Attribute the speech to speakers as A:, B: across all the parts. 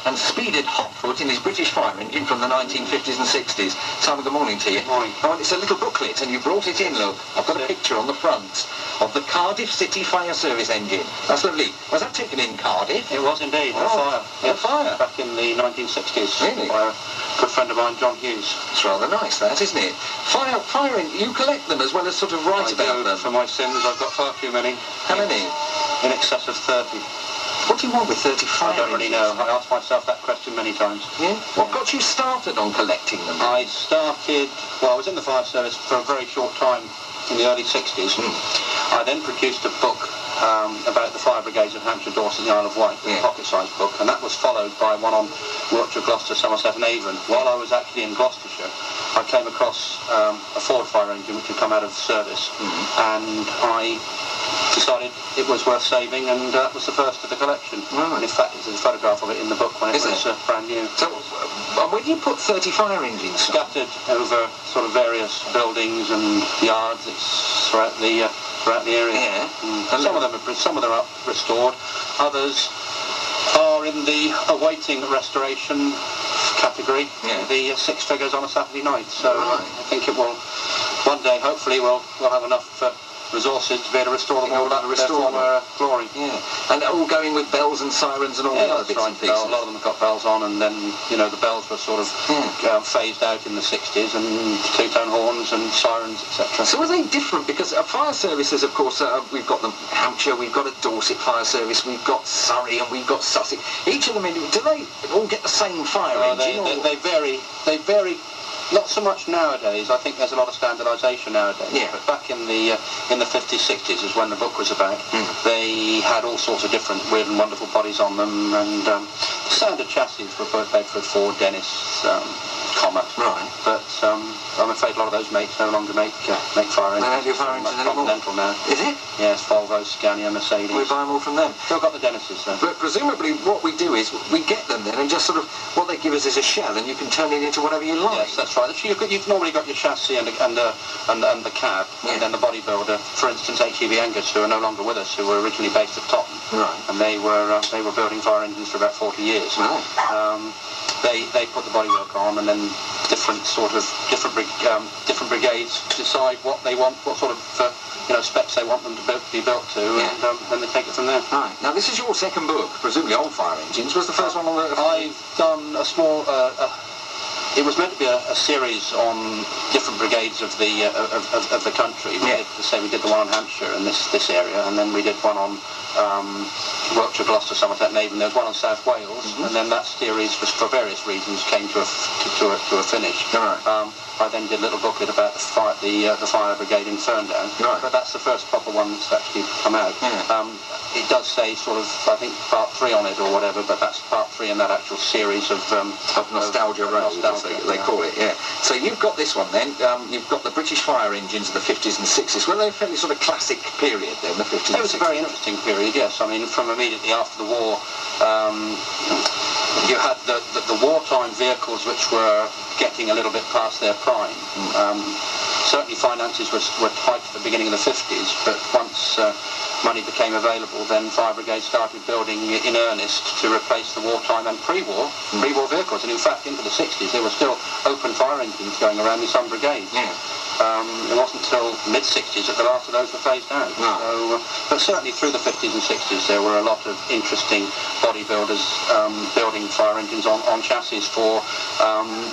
A: and speeded hotfoot in his British fire engine from the 1950s and 60s. Simon, good morning to you.
B: Good morning.
A: Oh, and it's a little booklet, and you brought it in, look. I've got a picture on the front of the Cardiff City Fire Service engine. That's lovely. Was that taken in Cardiff?
B: It was indeed, a fire.
A: Yes. A fire?
B: Back in the 1960s.
A: Really?
B: By a good friend of mine, John Hughes.
A: It's rather nice, that, isn't it? Firing, you collect them as well as sort of write about them.
B: For my sins, I've got far too many.
A: How many?
B: In excess of 30.
A: What do you want with 30 fire
B: I don't really know. I asked myself that question many times.
A: Yeah? What got you started on collecting them?
B: I started, well, I was in the fire service for a very short time in the early 60s. I then produced a book about the fire brigades of Hampshire, Dorset and the Isle of Wight, a pocket-sized book, and that was followed by one on Wiltshire, Gloucester, Somerset and Avon. While I was actually in Gloucestershire, I came across a Ford fire engine which had come out of service, and I decided it was worth saving, and that was the first of the collection. And in fact, there's a photograph of it in the book when it was brand new.
A: So, when you put 30 fire engines
B: scattered over sort of various buildings and yards throughout the area.
A: Yeah.
B: And some of them are restored. Others are in the awaiting restoration category. Yeah. The six figures on a Saturday night. So I think it will one day. Hopefully, we'll have enough resources to be able to restore them all back to their former glory.
A: Yeah. And all going with bells and sirens and all the other bits and pieces.
B: A lot of them have got bells on, and then the bells were sort of phased out in the 60s, and two-tone horns and sirens, etc.
A: So are they different? Because fire services, of course, we've got the Hampshire, we've got a Dorset fire service, we've got Surrey, and we've got Sussex. Each of them, do they all get the same fire engine?
B: They vary. They vary. Not so much nowadays. I think there's a lot of standardisation nowadays. Yeah. But back in the 50s, 60s is when the book was about. They had all sorts of different weird and wonderful bodies on them, and the standard chassis were both Bedford, Ford, Dennis, Comet. Right. But I'm afraid a lot of those makes no longer make fire engines.
A: They don't do fire engines anymore.
B: Continental now.
A: Is it?
B: Yes, Volvo, Scania, Mercedes.
A: We buy them all from them.
B: Still got the Dennises though.
A: But presumably what we do is we get them then and just sort of, what they give us is a shell, and you can turn it into whatever you like.
B: Yes, that's right. You've normally got your chassis and the cab, and then the bodybuilder. For instance, H.E.B. Angus, who are no longer with us, who were originally based at Totton. Right. And they were building fire engines for about 40 years. Right. They put the bodywork on, and then different brigades decide what they want, what sort of specs they want them to be built to, and then they take it from there.
A: Right. Now this is your second book, presumably on fire engines. Was the first one on the?
B: I've done a small. It was meant to be a series on different brigades of the country. We did the one on Hampshire in this area, and then we did one on Wiltshire, Gloucester, Somerset and Avon. There was one on South Wales, and then that series, for various reasons, came to a finish. Right. I then did a little booklet about the fire brigade in Ferndown, but that's the first proper one that's actually come out. It does say sort of, I think, part 3 on it or whatever, but that's part 3 in that actual series of
A: Nostalgia Road, they call it, yeah. So you've got this one then, you've got the British fire engines of the 50s and 60s. Were they a fairly sort of classic period then, the 50s and 60s?
B: It was a very interesting period, yes. I mean, from immediately after the war, you had the wartime vehicles which were getting a little bit past their prime. Certainly finances were tight at the beginning of the 50s, but once money became available, then fire brigades started building in earnest to replace the wartime and pre-war vehicles. And in fact, into the 60s, there were still open fire engines going around in some brigades. Yeah. It wasn't until mid-60s that the last of those were phased out. No. So, but certainly through the 50s and 60s, there were a lot of interesting bodybuilders building fire engines on chassis for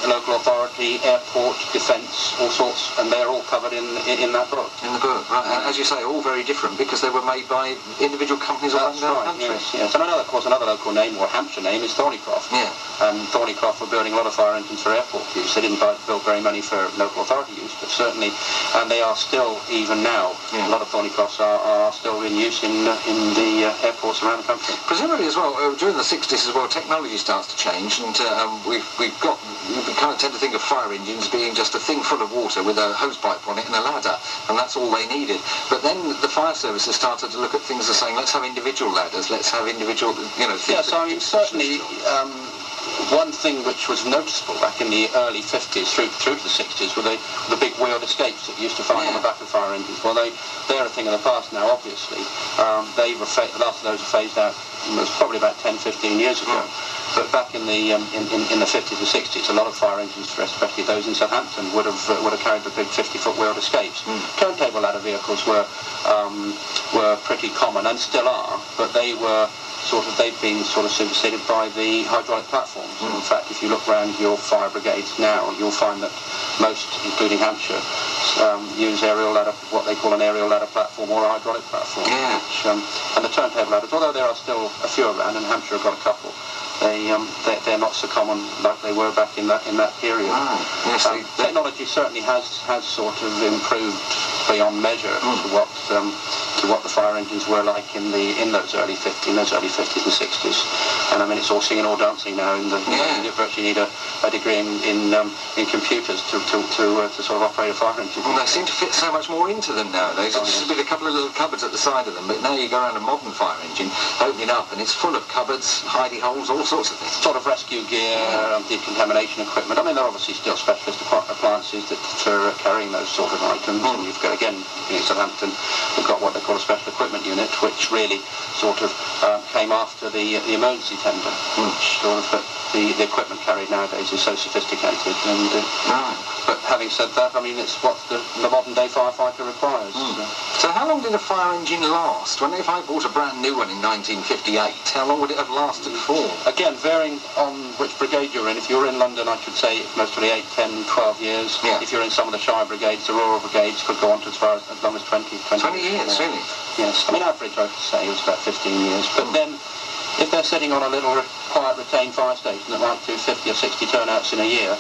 B: local authority, airport, defence, all sorts, and they're all covered in that book.
A: In the book, right. And as you say, all very different because they were made by individual companies all over the country.
B: Yes. And another local name, or Hampshire name, is Thornycroft. Yeah. And Thornycroft were building a lot of fire engines for airport use. They didn't build very many for local authority use, but certainly, and they are still, even now, a lot of Thornycrofts are still in use in the airports around the country.
A: Presumably as well, during the 60s as well, technology starts to change, and we kind of tend to think of fire engines being just a thing full of water with a hose pipe on it and a ladder, and that's all they needed. But then the fire services started to look at things as saying, let's have individual ladders, let's have individual, things.
B: Yes, I mean, certainly, one thing which was noticeable back in the early 50s through to the 60s were the big wheeled escapes that you used to find on the back of fire engines. Well, they're a thing of the past now, obviously. The last of those are phased out was probably about 10, 15 years ago. But back in the 50s and 60s, a lot of fire engines, especially those in Southampton, would have carried the big 50-foot wheeled escapes. Turntable ladder vehicles were pretty common and still are, but they've been sort of superseded by the hydraulic platforms. In fact, if you look around your fire brigades now, you'll find that most, including Hampshire, use aerial ladder, what they call an aerial ladder platform or a hydraulic platform.
A: Yeah.
B: And the turntable ladders, although there are still a few around, and Hampshire have got a couple, they're not so common like they were back in that period.
A: Yes,
B: technology certainly has sort of improved beyond measure to what the fire engines were like in those early 50s and 60s. And I mean, it's all singing, all dancing now. You virtually need a degree in computers to sort of operate a fire engine.
A: Well, they seem to fit so much more into them nowadays. It's just with a couple of little cupboards at the side of them. But now you go around a modern fire engine, opening up, and it's full of cupboards, hidey holes, all sorts of things.
B: Sort of rescue gear, decontamination equipment. I mean, there are obviously still specialist appliances that are carrying those sort of items. And you've got, again, in Southampton, we've got what they call a special equipment unit, which really sort of came after the emergency tender, which sort of the equipment carried nowadays is so sophisticated. And but having said that, I mean, it's what the modern day firefighter requires.
A: So how long did a fire engine last? If I bought a brand new one in 1958, how long would it have lasted for?
B: Again, varying on which brigade you're in. If you're in London, I could say mostly 8, 10, 12 years.
A: Yeah.
B: If you're in some of the Shire brigades, the rural brigades could go on to as long as 20
A: years, really?
B: Yes. I mean, average, I could say, was about 15 years. But then, if they're sitting on a little quiet retained fire station that might do 50 or 60 turnouts in a year,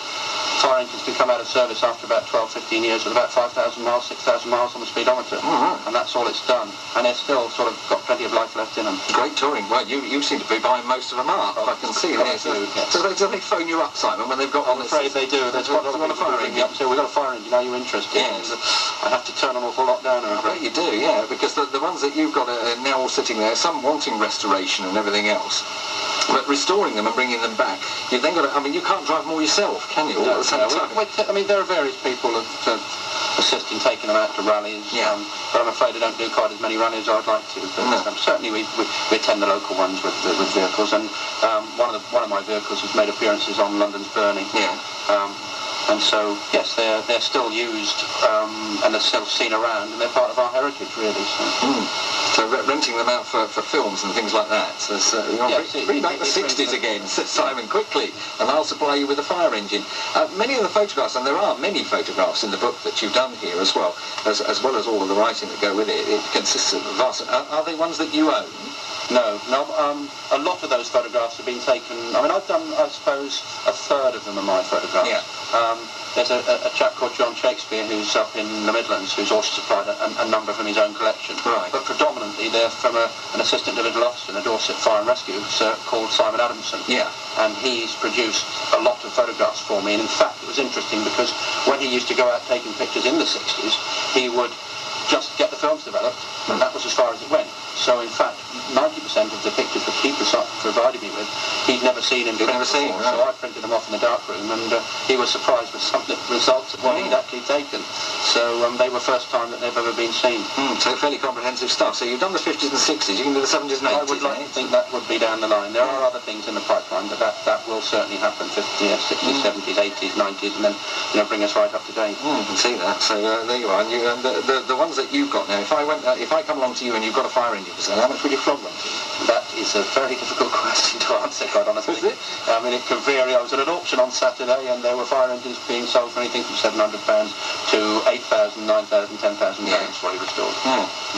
B: fire engines can come out of service after about 12, 15 years with about 5,000 miles, 6,000 miles on the speedometer. And that's all it's done. And they've still sort of got plenty of life left in them.
A: Great touring. Well, you seem to be buying most of them up. I can see that. So they phone you up, Simon, when they've got one?
B: I'm afraid they do. There's one a fire engine. So we've got a fire engine. Are you interested?
A: Yes.
B: I have to turn an awful lot down.
A: I bet you do, yeah, because the ones that you've got are now all sitting there, some wanting restoration and everything else. But restoring them and bringing them back, you've then got to, I mean, you can't drive them all yourself, can you? All at the same time.
B: I mean, there are various people that assist in taking them out to rallies, but I'm afraid I don't do quite as many rallies as I'd like to. But certainly we attend the local ones with vehicles, and one of my vehicles has made appearances on London's Burnie. And so, yes, they're still used and they're still seen around, and they're part of our heritage, really.
A: So renting them out for films and things like that. So bring back the 60s again, says Simon quickly, and I'll supply you with a fire engine. Many of the photographs, and there are many photographs in the book that you've done here as well as all of the writing that go with it. It consists of vast... Are they ones that you own?
B: No. A lot of those photographs have been taken. I mean, I've done, I suppose, a third of them are my photographs. There's a chap called John Shakespeare who's up in the Midlands who's also supplied a number from his own collection. But predominantly they're from an assistant divisional officer in the Dorset Fire and Rescue called Simon Adamson. And he's produced a lot of photographs for me. And in fact, it was interesting because when he used to go out taking pictures in the 60s, he would just get the films developed, and that was as far as it went. So in fact, 90% of the pictures that he provided me with, he'd never seen in print before. So I printed them off in the darkroom, and he was surprised with some of the results of what he'd actually taken. So they were first time that they've ever been seen.
A: So fairly comprehensive stuff. So you've done the 50s and 60s, you can do the 70s and 80s.
B: I would like to think that would be down the line. There are other things in the pipeline, but that will certainly happen. 50s, 60s, 70s, 80s, 90s, and then bring us right up to date.
A: I can see that. So there you are. And the ones that you've got now, if I come along to you and you've got a fire engine for sale, how much would you flog them to?
B: That is a very difficult question to answer, quite honestly.
A: Is it?
B: I mean, it can vary. I was at an auction on Saturday, and there were fire engines being sold for anything from £700 to £8,000, £9,000, £10,000 fully restored.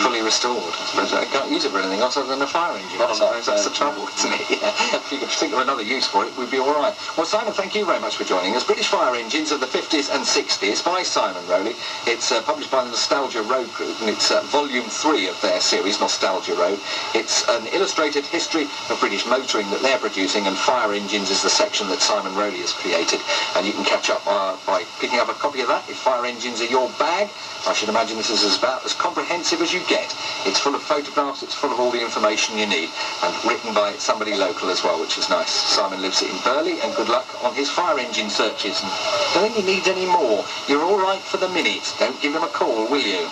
A: Fully restored. But I can't use it for anything else other than a fire engine. That's the trouble, isn't it? If you could think of another use for it, we'd be all right. Well, Simon, thank you very much for joining us. British Fire Engines of the 50s and 60s by Simon Rowley. It's published by the Nostalgia Road Group, and it's volume 3 of their series, Nostalgia Road. It's an illustrated history of British motoring that they're producing, and fire engines is the section that Simon Rowley has created. And you can catch up by picking up a copy of that if fire engines are your bag. I should imagine this is about as comprehensive as you get. It's full of photographs, it's full of all the information you need, and written by somebody local as well, which is nice. Simon lives in Burley, and good luck on his fire engine searches. And don't think he needs any more. You're all right for the minute. Don't give him a call, will you?